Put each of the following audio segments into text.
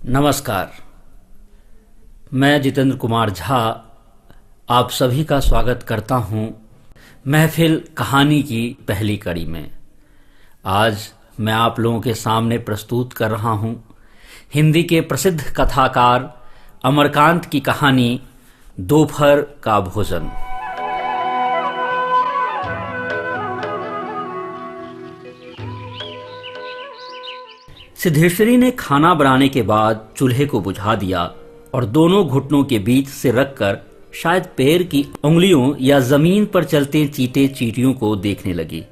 नमस्कार। मैं जितेंद्र कुमार झा आप सभी का स्वागत करता हूं महफिल कहानी की पहली कड़ी में। आज मैं आप लोगों के सामने प्रस्तुत कर रहा हूं हिंदी के प्रसिद्ध कथाकार अमरकांत की कहानी दोपहर का भोजन। सिद्धेश्वरी ने खाना बनाने के बाद चूल्हे को बुझा दिया और दोनों घुटनों के बीच से रखकर शायद पैर की उंगलियों या जमीन पर चलते चींटे चींटियों को देखने लगी।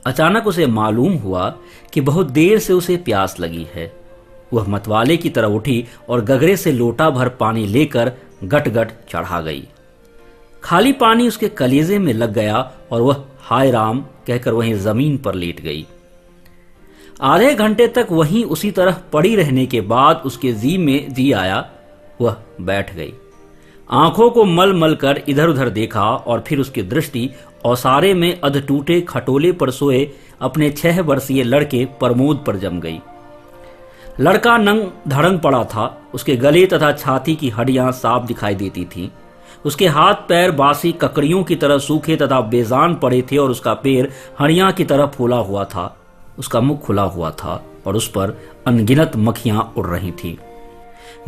अचानक उसे मालूम हुआ कि बहुत देर से उसे प्यास लगी है। वह मतवाले की तरह उठी और गगरे से लोटा भर पानी लेकर गट-गट चढ़ा गई। खाली पानी उसके कलेजे में लग गया और वह हाय राम कहकर वहीं जमीन पर लेट गई। आधे घंटे तक वहीं उसी तरह पड़ी रहने के बाद उसके जी में जी आया। वह बैठ गई, आंखों को मल मल कर इधर उधर देखा और फिर उसकी दृष्टि औसारे में अधटूटे खटोले पर सोए अपने 6 वर्षीय लड़के प्रमोद पर जम गई। लड़का नंग धड़ंग पड़ा था। उसके गले तथा छाती की हड्डियां साफ दिखाई देती थीं। उसके हाथ पैर बासी ककड़ियों की तरह सूखे तथा बेजान पड़े थे और उसका पैर हड्डियां की तरह फूला हुआ था। उसका मुख खुला हुआ था और उस पर अनगिनत मक्खियां उड़ रही थीं।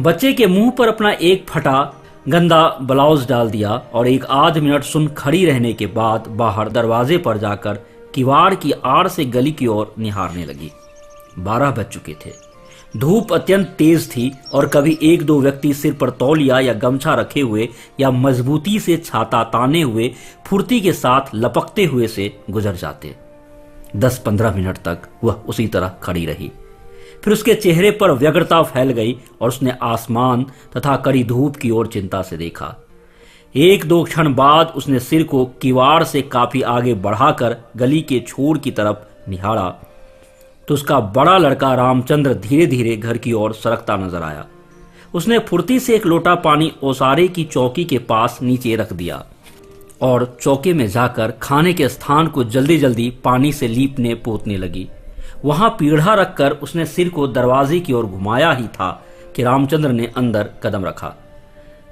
बच्चे के मुंह पर अपना एक फटा गंदा ब्लाउज डाल दिया और एक आध मिनट सुन खड़ी रहने के बाद बाहर दरवाजे पर जाकर किवाड़ की आड़ से गली की ओर निहारने लगी। 12 बज चुके थे। धूप अत्यंत तेज थी और कभी एक दो व्यक्ति सिर पर तौलिया या गमछा रखे हुए या मजबूती से छाता ताने हुए फुर्ती के साथ लपकते हुए से गुजर जाते। 10-15 मिनट तक वह उसी तरह खड़ी रही। फिर उसके चेहरे पर व्यग्रता फैल गई और उसने आसमान तथा कड़ी धूप की ओर चिंता से देखा। 1-2 क्षण बाद उसने सिर को किवाड़ से काफी आगे बढ़ाकर गली के छोर की तरफ निहारा तो उसका बड़ा लड़का रामचंद्र धीरे धीरे घर की ओर सरकता नजर आया। उसने फुर्ती से एक लोटा पानी ओसारे की चौकी के पास नीचे रख दिया और चौके में जाकर खाने के स्थान को जल्दी जल्दी पानी से लीपने पोतने लगी। वहां पीढ़ा रखकर उसने सिर को दरवाजे की ओर घुमाया ही था कि रामचंद्र ने अंदर कदम रखा।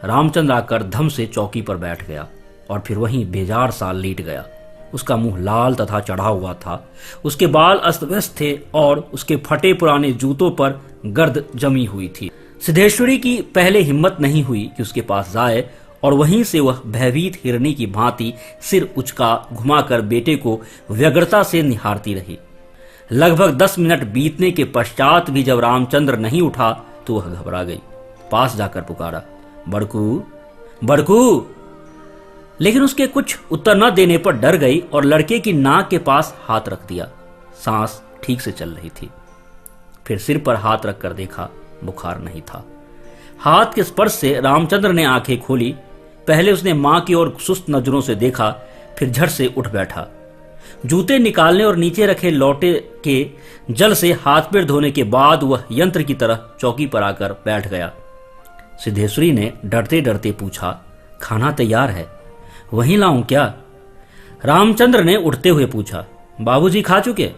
रामचंद्र आकर धम से चौकी पर बैठ गया और फिर वहीं बेजार सा लेट गया। उसका मुंह लाल तथा चढ़ा हुआ था। उसके बाल अस्त व्यस्त थे और उसके फटे पुराने जूतों पर गर्द जमी हुई थी। सिद्धेश्वरी की पहले हिम्मत नहीं हुई कि उसके पास जाए और वहीं से वह भयभीत हिरनी की भांति सिर उचका घुमाकर बेटे को व्यग्रता से निहारती रही। लगभग 10 मिनट बीतने के पश्चात भी जब रामचंद्र नहीं उठा तो वह घबरा गई। पास जाकर पुकारा, बड़कू बड़कू। लेकिन उसके कुछ उत्तर न देने पर डर गई और लड़के की नाक के पास हाथ रख दिया। सांस ठीक से चल रही थी। फिर सिर पर हाथ रखकर देखा, बुखार नहीं था। हाथ के स्पर्श से रामचंद्र ने आंखें खोली। पहले उसने मां की ओर सुस्त नजरों से देखा, फिर झट से उठ बैठा। जूते निकालने और नीचे रखे लोटे के जल से हाथ पैर धोने के बाद वह यंत्र की तरह चौकी पर आकर बैठ गया। सिद्धेश्वरी ने डरते डरते पूछा, खाना तैयार है, वहीं लाऊं क्या? रामचंद्र ने उठते हुए पूछा, बाबूजी खा चुके?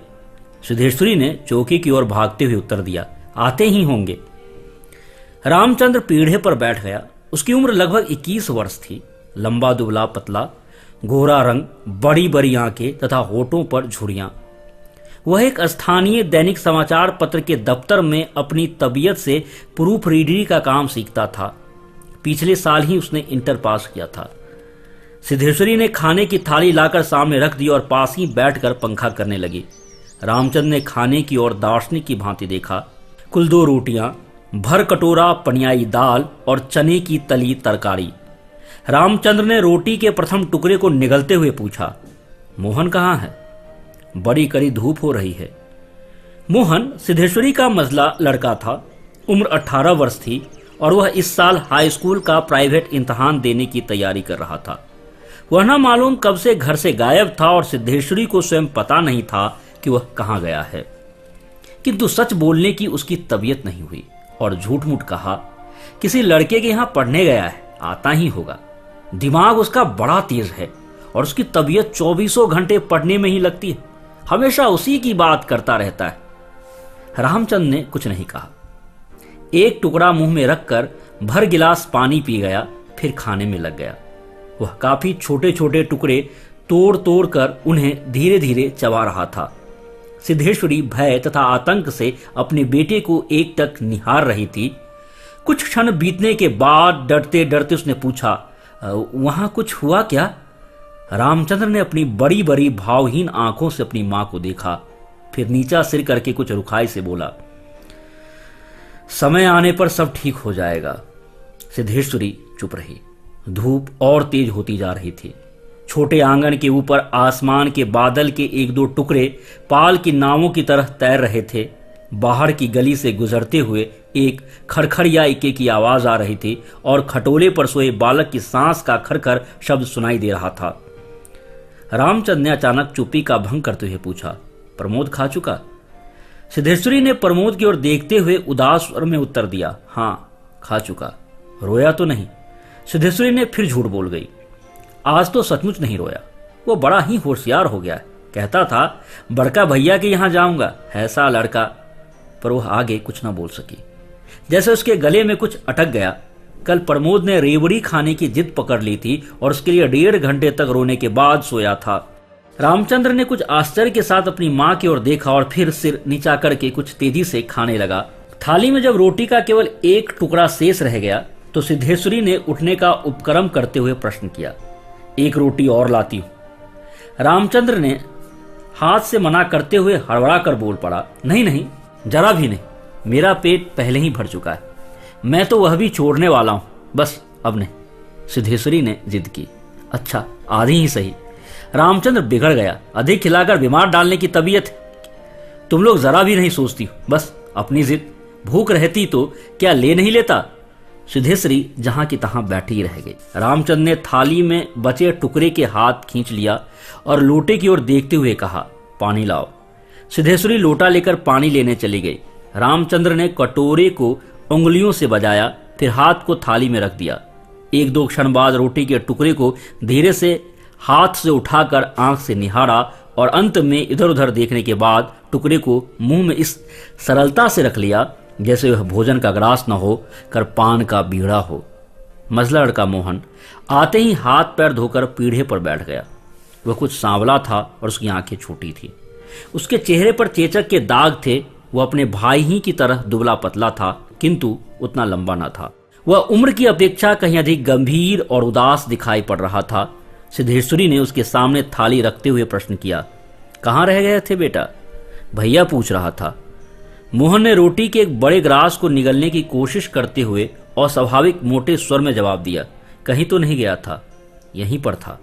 सिद्धेश्वरी ने चौकी की ओर भागते हुए उत्तर दिया, आते ही होंगे। रामचंद्र पीढ़े पर बैठ गया। उसकी उम्र लगभग 21 वर्ष थी। लंबा दुबला पतला, गोरा रंग, बड़ी बड़ी आंखें तथा होठों पर झुर्रियां। वह एक स्थानीय दैनिक समाचार पत्र के दफ्तर में अपनी तबीयत से प्रूफ रीडरी का काम सीखता था। पिछले साल ही उसने इंटर पास किया था। सिद्धेश्वरी ने खाने की थाली लाकर सामने रख दी और पास ही बैठकर पंखा करने लगी। रामचंद्र ने खाने की ओर दार्शनिक की भांति देखा। कुल 2 रोटियां, भर कटोरा पनियाई दाल और चने की तली तरकारी। रामचंद्र ने रोटी के प्रथम टुकड़े को निगलते हुए पूछा, मोहन कहाँ है? बड़ी कड़ी धूप हो रही है। मोहन सिद्धेश्वरी का मझला लड़का था। उम्र 18 वर्ष थी और वह इस साल हाई स्कूल का प्राइवेट इम्तिहान देने की तैयारी कर रहा था। वह न मालूम कब से घर से गायब था और सिद्धेश्वरी को स्वयं पता नहीं था कि वह कहाँ गया है। किंतु सच बोलने की उसकी तबीयत नहीं हुई और झूठ मूठ कहा, किसी लड़के के यहाँ पढ़ने गया है, आता ही होगा। दिमाग उसका बड़ा तेज है और उसकी तबीयत 24 घंटे पढ़ने में ही लगती है। हमेशा उसी की बात करता रहता है। रामचंद्र ने कुछ नहीं कहा। एक टुकड़ा मुंह में रखकर भर गिलास पानी पी गया, फिर खाने में लग गया। वह काफी छोटे छोटे टुकड़े तोड़ तोड़ कर उन्हें धीरे धीरे चबा रहा था। सिद्धेश्वरी भय तथा आतंक से अपने बेटे को एकटक निहार रही थी। कुछ क्षण बीतने के बाद डरते डरते उसने पूछा, वहां कुछ हुआ क्या? रामचंद्र ने अपनी बड़ी बड़ी भावहीन आंखों से अपनी मां को देखा, फिर नीचा सिर करके कुछ रुखाई से बोला, समय आने पर सब ठीक हो जाएगा। सिद्धेश्वरी चुप रही। धूप और तेज होती जा रही थी। छोटे आंगन के ऊपर आसमान के बादल के एक दो टुकड़े पाल की नावों की तरह तैर रहे थे। बाहर की गली से गुजरते हुए एक खड़खड़िया इक्के की आवाज आ रही थी और खटोले पर सोए बालक की सांस का खरखर शब्द सुनाई दे रहा था। रामचंद्र ने अचानक चुप्पी का भंग करते हुए पूछा, प्रमोद खा चुका? सिद्धेश्वरी ने प्रमोद की ओर देखते हुए उदास स्वर में उत्तर दिया, हाँ खा चुका। रोया तो नहीं? सिद्धेश्वरी ने फिर झूठ बोल गई। आज तो सचमुच नहीं रोया। वो बड़ा ही होशियार हो गया। कहता था बड़का भैया के यहां जाऊंगा, ऐसा लड़का। पर वह आगे कुछ न बोल सकी, जैसे उसके गले में कुछ अटक गया। कल प्रमोद ने रेवड़ी खाने की जिद पकड़ ली थी और उसके लिए 1.5 घंटे तक रोने के बाद सोया था। रामचंद्र ने कुछ आश्चर्य के साथ अपनी मां की ओर देखा और फिर सिर नीचा करके कुछ तेजी से खाने लगा। थाली में जब रोटी का केवल एक टुकड़ा शेष रह गया तो सिद्धेश्वरी ने उठने का उपक्रम करते हुए प्रश्न किया, एक रोटी और लाती हूं। रामचंद्र ने हाथ से मना करते हुए हड़बड़ा कर बोल पड़ा, नहीं नहीं, जरा भी नहीं, मेरा पेट पहले ही भर चुका है, मैं तो वह भी छोड़ने वाला हूं, बस अब नहीं। सिद्धेश्वरी ने जिद की, अच्छा आधी ही सही। रामचंद्र बिगड़ गया। अधिक खिलाकर बीमार डालने की तबीयत तुम लोग जरा भी नहीं सोचती, बस अपनी जिद। भूख रहती तो क्या ले नहीं लेता? सिद्धेश्वरी जहां की तहां बैठी रह गई। रामचंद्र ने थाली में बचे टुकड़े के हाथ खींच लिया और लोटे की ओर देखते हुए कहा, पानी लाओ। सिद्धेश्वरी लोटा लेकर पानी लेने चली गई। रामचंद्र ने कटोरे को उंगलियों से बजाया, फिर हाथ को थाली में रख दिया। 1-2 क्षण बाद रोटी के टुकड़े को धीरे से हाथ से उठाकर आंख से निहारा और अंत में इधर उधर देखने के बाद टुकड़े को मुंह में इस सरलता से रख लिया जैसे वह भोजन का ग्रास न हो कर पान का बीड़ा हो। मझला लड़का मोहन आते ही हाथ पैर धोकर पीढ़े पर बैठ गया। वह कुछ सांवला था और उसकी आंखें छोटी थी। उसके चेहरे पर चेचक के दाग थे। वह अपने भाई ही की तरह दुबला पतला था, किंतु उतना लंबा न था। वह उम्र की अपेक्षा कहीं अधिक गंभीर और उदास दिखाई पड़ रहा था। सिद्धेश्वरी ने उसके सामने थाली रखते हुए प्रश्न किया, कहाँ रह गए थे बेटा? भैया पूछ रहा था। मोहन ने रोटी के एक बड़े ग्रास को निगलने की कोशिश करते हुए अस्वाभाविक मोटे स्वर में जवाब दिया, कहीं तो नहीं गया था, यहीं पर था।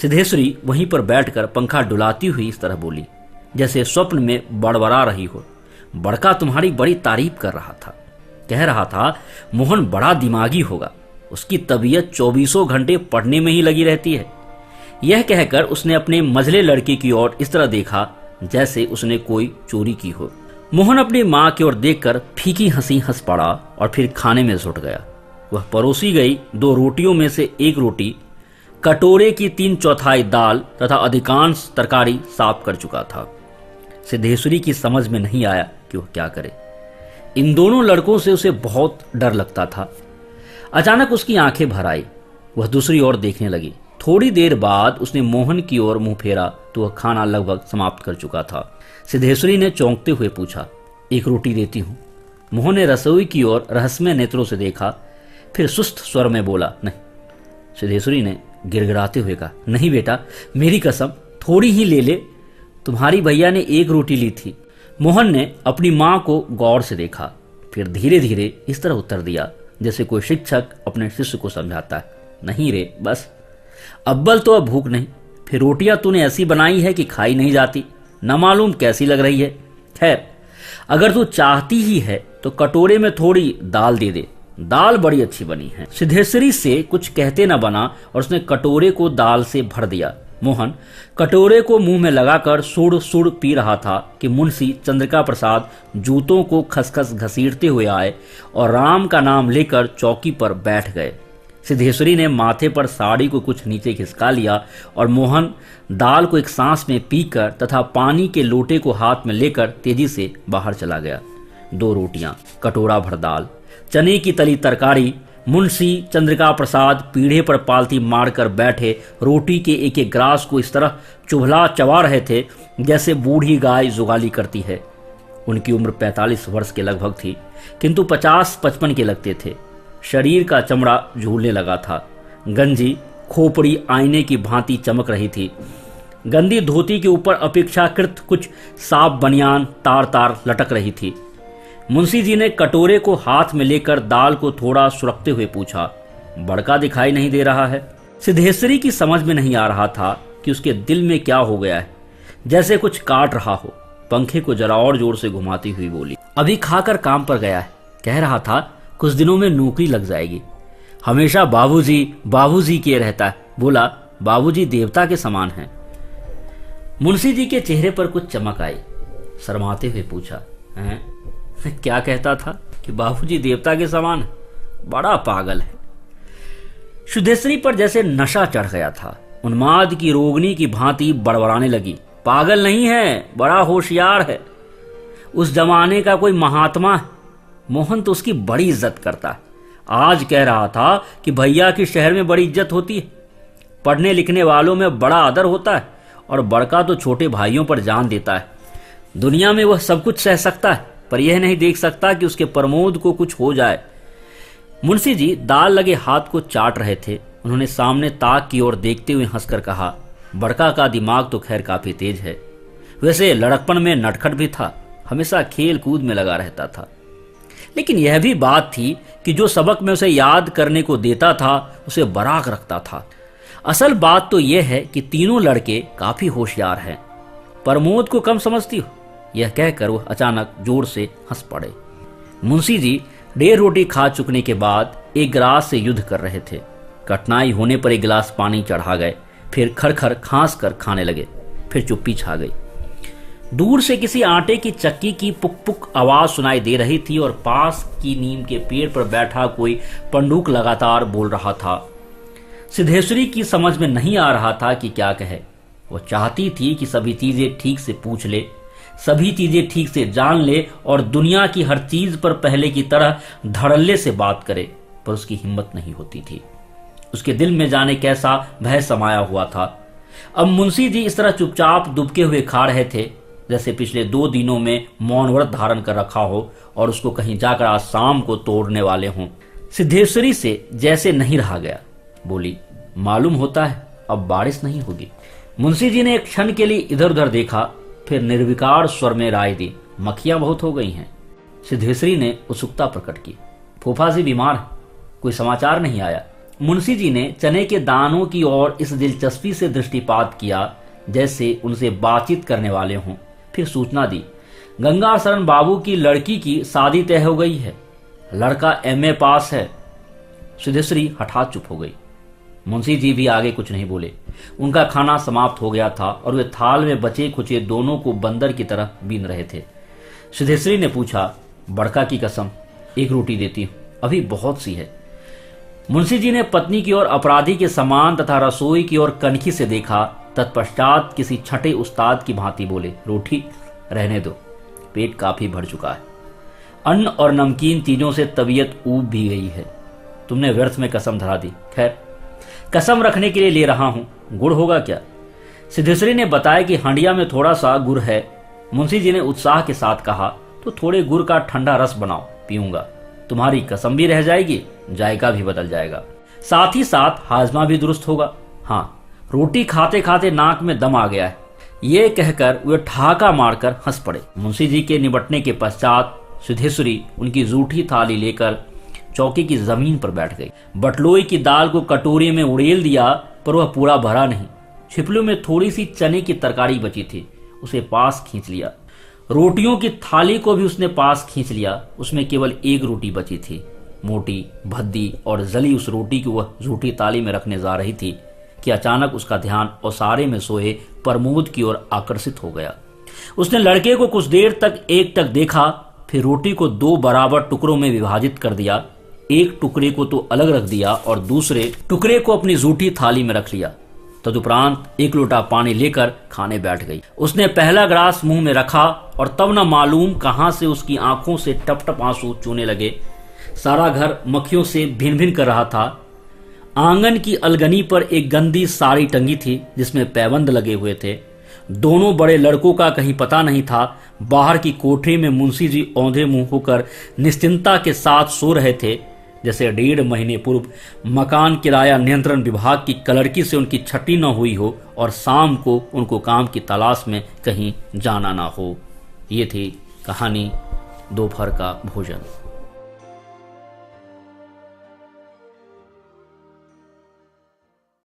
सिद्धेश्वरी वहीं पर बैठकर पंखा डुलाती हुई इस तरह बोली जैसे स्वप्न में बड़बड़ा रही हो, बड़का तुम्हारी बड़ी तारीफ कर रहा था, कह रहा था मोहन बड़ा दिमागी होगा, उसकी तबीयत 24 घंटे पढ़ने में ही लगी रहती है। यह कहकर उसने अपने मझले लड़के की ओर इस तरह देखा जैसे उसने कोई चोरी की हो। मोहन अपनी मां की ओर देखकर फीकी हंसी हंस पड़ा और फिर खाने में जुट गया। वह परोसी गई 2 रोटियों में से एक रोटी, कटोरे की 3/4 दाल तथा अधिकांश तरकारी साफ कर चुका था। सिद्धेश्वरी की समझ में नहीं आया कि वह क्या करे। इन दोनों लड़कों से उसे बहुत डर लगता था। अचानक उसकी आंखें भर आई। वह दूसरी ओर देखने लगी। थोड़ी देर बाद उसने मोहन की ओर मुंह फेरा तो वह खाना लगभग समाप्त कर चुका था। सिद्धेश्वरी ने चौंकते हुए पूछा, एक रोटी देती हूं? मोहन ने रसोई की ओर रहस्यमय नेत्रों से देखा, फिर सुस्त स्वर में बोला, नहीं। सिद्धेश्वरी ने गिड़गिड़ाते हुए कहा, नहीं बेटा, मेरी कसम, थोड़ी ही ले ले, तुम्हारी भैया ने 1 रोटी ली थी। मोहन ने अपनी मां को गौर से देखा, फिर धीरे धीरे इस तरह उत्तर दिया जैसे कोई शिक्षक अपने शिष्य को समझाता है, नहीं रे, बस अव्वल तो अब भूख नहीं, फिर रोटियां तूने ऐसी बनाई है कि खाई नहीं जाती, न मालूम कैसी लग रही है। खैर, अगर तू चाहती ही है तो कटोरे में थोड़ी दाल दे दे, दाल बड़ी अच्छी बनी है। सिद्धेश्वरी से कुछ कहते न बना और उसने कटोरे को दाल से भर दिया। मोहन कटोरे को मुंह में लगाकर सुड़ सुड़ पी रहा था कि मुंशी चंद्रिका प्रसाद जूतों को खसखस घसीटते हुए आए और राम का नाम लेकर चौकी पर बैठ गए। सिद्धेश्वरी ने माथे पर साड़ी को कुछ नीचे खिसका लिया और मोहन दाल को एक सांस में पीकर तथा पानी के लोटे को हाथ में लेकर तेजी से बाहर चला गया। 2 रोटियां, कटोरा भर दाल, चने की तली तरकारी। मुंशी चंद्रिका प्रसाद पीढ़े पर पालती मारकर बैठे रोटी के एक एक ग्रास को इस तरह चुभला चबा रहे थे जैसे बूढ़ी गाय जुगाली करती है। उनकी उम्र 45 वर्ष के लगभग थी, किंतु 50-55 के लगते थे। शरीर का चमड़ा झूलने लगा था। गंजी खोपड़ी आईने की भांति चमक रही थी। गंदी धोती के ऊपर अपेक्षाकृत कुछ साफ बनियान तार तार लटक रही थी। मुंशी जी ने कटोरे को हाथ में लेकर दाल को थोड़ा सुरकते हुए पूछा, बड़का दिखाई नहीं दे रहा है? सिद्धेश्वरी की समझ में नहीं आ रहा था कि उसके दिल में क्या हो गया है, जैसे कुछ काट रहा हो। पंखे को जरा और जोर से घुमाती हुई बोली, अभी खाकर काम पर गया है, कह रहा था कुछ दिनों में नौकरी लग जाएगी। हमेशा बाबूजी बाबूजी किए रहता है। बोला, बाबूजी देवता के समान हैं। मुंशी जी के चेहरे पर कुछ चमक आई। शर्माते हुए पूछा, हैं? क्या कहता था कि बाबूजी देवता के समान है? बड़ा पागल है। सिद्धेश्वरी पर जैसे नशा चढ़ गया था। उन्माद की रोगनी की भांति बड़बड़ाने लगी, पागल नहीं है, बड़ा होशियार है। उस जमाने का कोई महात्मा है। मोहन तो उसकी बड़ी इज्जत करता है। आज कह रहा था कि भैया की शहर में बड़ी इज्जत होती है, पढ़ने लिखने वालों में बड़ा आदर होता है, और बड़का तो छोटे भाइयों पर जान देता है। दुनिया में वह सब कुछ सह सकता है, पर यह नहीं देख सकता कि उसके प्रमोद को कुछ हो जाए। मुंशी जी दाल लगे हाथ को चाट रहे थे। उन्होंने सामने ताक की ओर देखते हुए हंसकर कहा, बड़का का दिमाग तो खैर काफी तेज है। वैसे लड़कपन में नटखट भी था, हमेशा खेल कूद में लगा रहता था। लेकिन यह भी बात थी कि जो सबक में उसे याद करने को देता था उसे बराक रखता था। असल बात तो यह है कि तीनों लड़के काफी होशियार हैं। प्रमोद को कम समझती हो? यह कहकर वह अचानक जोर से हंस पड़े। मुंशी जी 1.5 रोटी खा चुकने के बाद एक गिलास से युद्ध कर रहे थे। कठिनाई होने पर एक गिलास पानी चढ़ा गए, फिर खरखर खांस कर खाने लगे। फिर चुप्पी छा गई। दूर से किसी आटे की चक्की की पुक पुक आवाज सुनाई दे रही थी और पास की नीम के पेड़ पर बैठा कोई पंडूक लगातार बोल रहा था। सिद्धेश्वरी की समझ में नहीं आ रहा था कि क्या कहे। वो चाहती थी कि सभी चीजें ठीक से पूछ ले, सभी चीजें ठीक से जान ले और दुनिया की हर चीज पर पहले की तरह धड़ल्ले से बात करे, पर उसकी हिम्मत नहीं होती थी। उसके दिल में जाने कैसा भय समाया हुआ था। अब मुंशी जी इस तरह चुपचाप दुबके हुए खा रहे थे जैसे पिछले 2 दिनों में मौन व्रत धारण कर रखा हो और उसको कहीं जाकर आज शाम को तोड़ने वाले हों। सिद्धेश्वरी से जैसे नहीं रहा गया। बोली, मालूम होता है अब बारिश नहीं होगी। मुंशी जी ने एक क्षण के लिए इधर उधर देखा, फिर निर्विकार स्वर में राय दी, मक्खियां बहुत हो गई हैं। सिद्धेश्वरी ने उत्सुकता प्रकट की, फूफा जी बीमार है, कोई समाचार नहीं आया। मुंशी जी ने चने के दानों की ओर इस दिलचस्पी से दृष्टिपात किया जैसे उनसे बातचीत करने वाले हों। फिर सूचना दी, गंगा शरण बाबू की लड़की की शादी तय हो गई है, लड़का MA पास है। सिद्धेश्वरी हठात चुप हो गई। मुंशी जी भी आगे कुछ नहीं बोले। उनका खाना समाप्त हो गया था और वे थाल में बचे खुचे दोनों को बंदर की तरह बीन रहे थे। सिद्धेश्वरी ने पूछा, बड़का की कसम 1 रोटी देती हूं, अभी बहुत सी है। मुंशी जी ने पत्नी की ओर अपराधी के समान तथा रसोई की ओर कनखी से देखा। तत्पश्चात किसी छठे उस्ताद की भांति बोले, रोटी रहने दो, पेट काफी भर चुका है। अन्न और नमकीन चीजों से तबीयत ऊब भी गई है। तुमने व्यर्थ में कसम धरा दी। खैर, कसम रखने के लिए ले रहा हूं, गुड़ होगा क्या? सिद्धेश्वरी ने बताया कि हंडिया में थोड़ा सा गुड़ है। मुंशी जी ने उत्साह के साथ कहा, तो थोड़े गुड़ का ठंडा रस बनाओ, पीऊंगा। तुम्हारी कसम भी रह जाएगी, जायका भी बदल जाएगा, साथ ही साथ हाजमा भी दुरुस्त होगा। हाँ, रोटी खाते खाते नाक में दम आ गया है। ये कहकर वे ठहाका मारकर हंस पड़े। मुंशी जी के निबटने के पश्चात सिद्धेश्वरी उनकी जूठी थाली लेकर चौकी की जमीन पर बैठ गई। बटलोई की दाल को कटोरे में उड़ेल दिया, पर वह पूरा भरा नहीं। छिपलियों में थोड़ी सी चने की तरकारी बची थी, उसे पास खींच लिया। रोटियों की थाली को भी उसने पास खींच लिया। उसमें केवल 1 रोटी बची थी, मोटी, भद्दी और जली। उस रोटी को वह जूठी थाली में रखने जा रही थी कि अचानक उसका ध्यान ओसारे में सोए प्रमोद की ओर आकर्षित हो गया। उसने लड़के को कुछ देर तक एकटक देखा, फिर रोटी को 2 बराबर टुकड़ों में विभाजित कर दिया। एक टुकड़े को तो अलग रख दिया और दूसरे टुकड़े को अपनी जूठी थाली में रख लिया। तदुपरांत 1 लोटा पानी लेकर खाने बैठ गई। उसने पहला ग्लास मुंह में रखा और तब न मालूम कहां से उसकी आंखों से टप टप आंसू चूने लगे। सारा घर मक्खियों से भिन भिन कर रहा था। आंगन की अलगनी पर एक गंदी साड़ी टंगी थी जिसमें पैबंद लगे हुए थे। दोनों बड़े लड़कों का कहीं पता नहीं था। बाहर की कोठरी में मुंशी जी औंधे मुंह होकर निश्चिंता के साथ सो रहे थे, जैसे 1.5 महीने पूर्व मकान किराया नियंत्रण विभाग की क्लर्की से उनकी छट्टी न हुई हो और शाम को उनको काम की तलाश में कहीं जाना ना हो। ये थी कहानी दोपहर का भोजन।